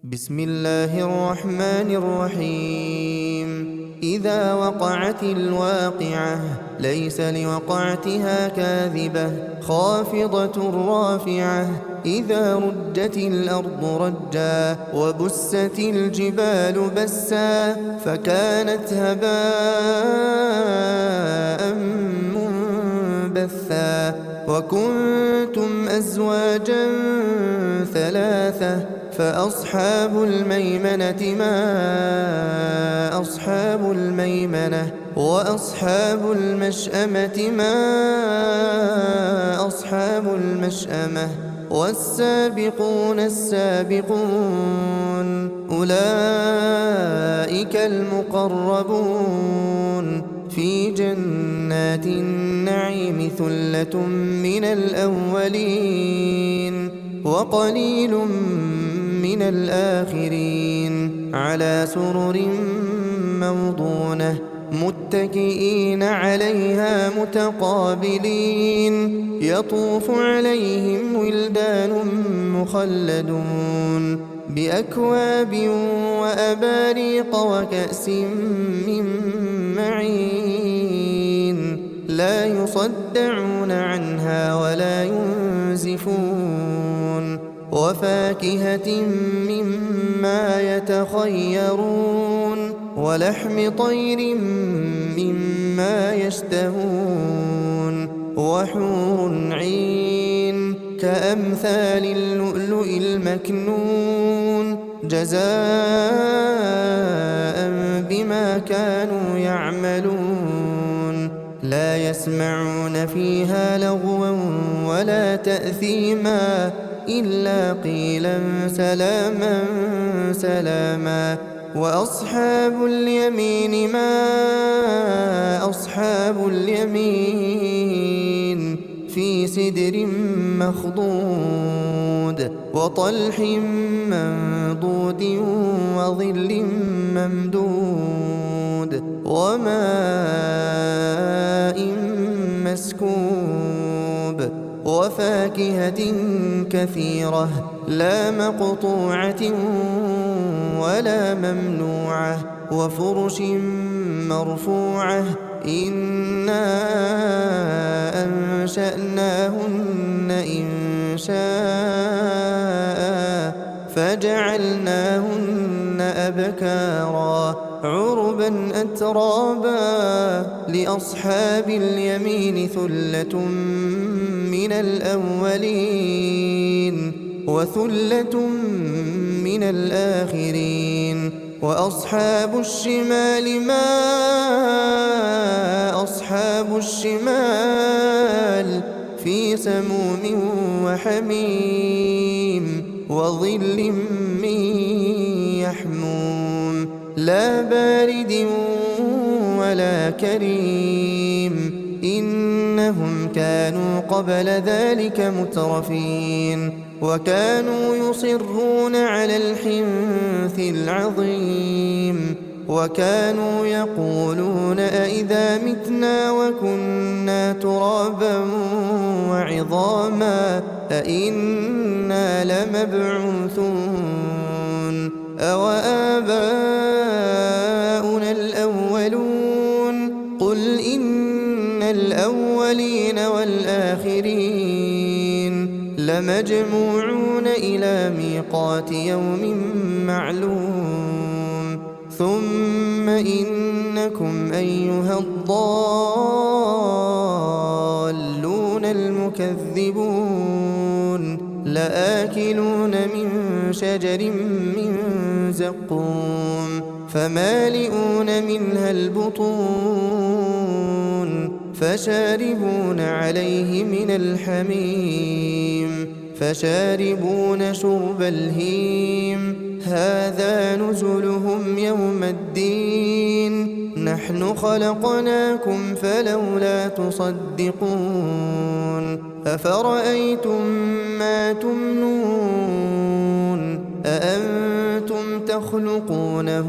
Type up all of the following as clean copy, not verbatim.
بسم الله الرحمن الرحيم. إذا وقعت الواقعة ليس لوقعتها كاذبة خافضة رافعة. إذا رجت الأرض رجا وبست الجبال بسا فكانت هباء منبثا. وكنتم أزواجا ثلاثة فأصحاب الميمنة ما أصحاب الميمنة وأصحاب المشأمة ما أصحاب المشأمة والسابقون السابقون أولئك المقربون في جنات النعيم ثلة من الأولين وقليل من الآخرين على سرر موضونة متكئين عليها متقابلين يطوف عليهم ولدان مخلدون بأكواب وأباريق وكأس من معين لا يصدعون عنها ولا ينزفون وفاكهة مما يتخيرون ولحم طير مما يشتهون وحور عين كأمثال اللؤلؤ المكنون جزاء بما كانوا يعملون لا يسمعون فيها لغوا ولا تأثيما إلا قيلا سلاما سلاما. وأصحاب اليمين ما أصحاب اليمين في سدر مخضود وطلح منضود وظل ممدود وماء مسكوب وفاكهة كثيرة لا مقطوعة ولا ممنوعة وفرش مرفوعة إنا أنشأناهن إنشاء فجعلناهن أبكارا عربا أترابا لأصحاب اليمين ثلة من الأولين وثلة من الآخرين. وأصحاب الشمال ما أصحاب الشمال في سموم وحميم وظل من يحموم لا بارد ولا كريم إنهم كانوا قبل ذلك مترفين وكانوا يصرون على الحنث العظيم وكانوا يقولون أئذا متنا وكنا ترابا وعظاما أئنا لمبعوثون أوآباؤنا الأولون قل إن الأولين والآخرين لمجموعون إلى ميقات يوم معلوم ثم إنكم أيها الضالون المكذبون لآكلون من شجر من زقوم فمالئون منها البطون فشاربون عليه من الحميم فشاربون شرب الهيم هذا نزلهم يوم الدين نحن خلقناكم فلولا تصدقون أفرأيتم ما تمنون أأنتم تخلقونه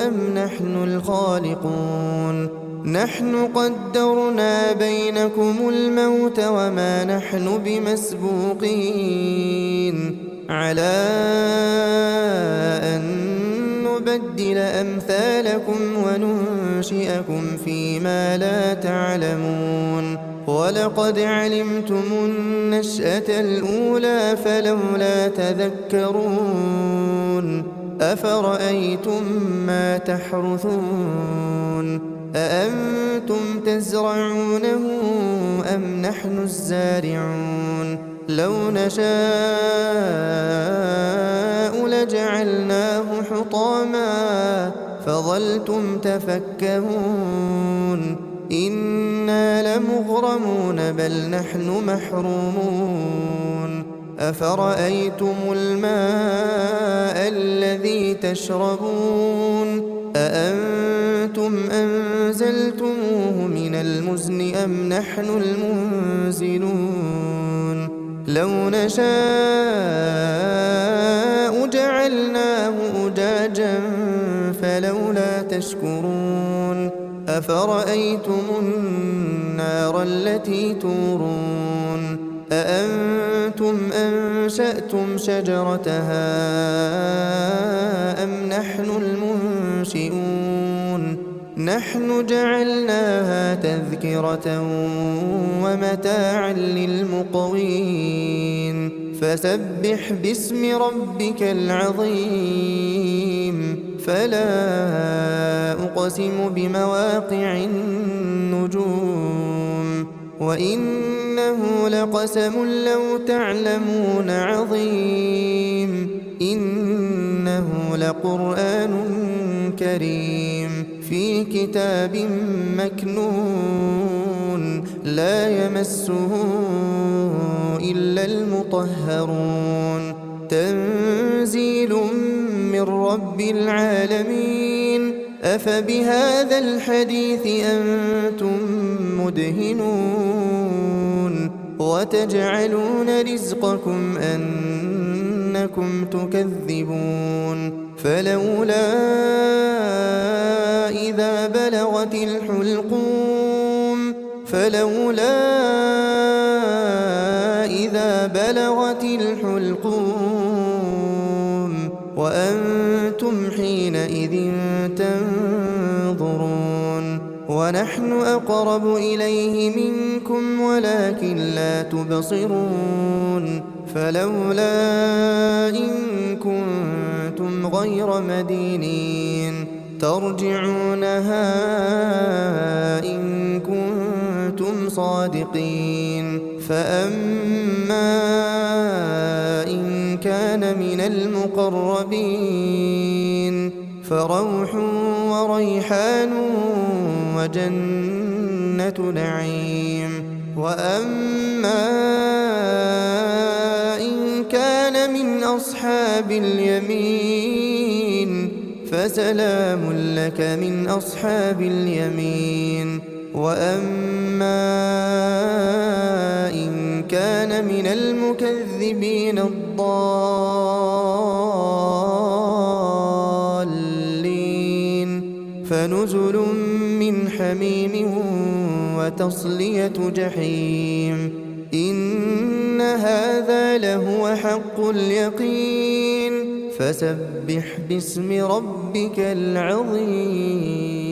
أم نحن الخالقون نحن قدرنا بينكم الموت وما نحن بمسبوقين على نبدل أمثالكم وننشئكم فيما لا تعلمون ولقد علمتم النشأة الأولى فلولا تذكرون أفرأيتم ما تحرثون أأنتم تزرعونه أم نحن الزارعون لو نشاء لجعلناه حطاما فظلتم تفكهون إنا لمغرمون بل نحن محرومون أفرأيتم الماء الذي تشربون أأنتم أنزلتموه من المزن أم نحن المنزلون لو نشاء جعلناه أجاجا فلولا تشكرون أفرأيتم النار التي تورون أأنتم أنشأتم شجرتها أم نحن المنشئون نحن جعلناها تذكرة ومتاعا للمقوين فسبح باسم ربك العظيم فلا أقسم بمواقع النجوم وإنه لقسم لو تعلمون عظيم إنه لقرآن كريم في كتاب مكنون لا يمسه إلا المطهرون تنزيل من رب العالمين أفبهذا الحديث أنتم مدهنون وتجعلون رزقكم أنكم تكذبون فلولا إذا بلغت الحلقوم وأنتم حينئذ تنظرون ونحن أقرب إليه منكم ولكن لا تبصرون فلولا إن كنتم غير مدينين ترجعونها إن كنتم صادقين فأما إن كان من المقربين فروح وريحان وجنة نعيم وأما إن كان من أصحاب اليمين فسلام لك من أصحاب اليمين وأما إن كان من المكذبين الضالين فنزل من حميم وتصلية جحيم إن هذا لهو حق اليقين فسبح باسم ربك العظيم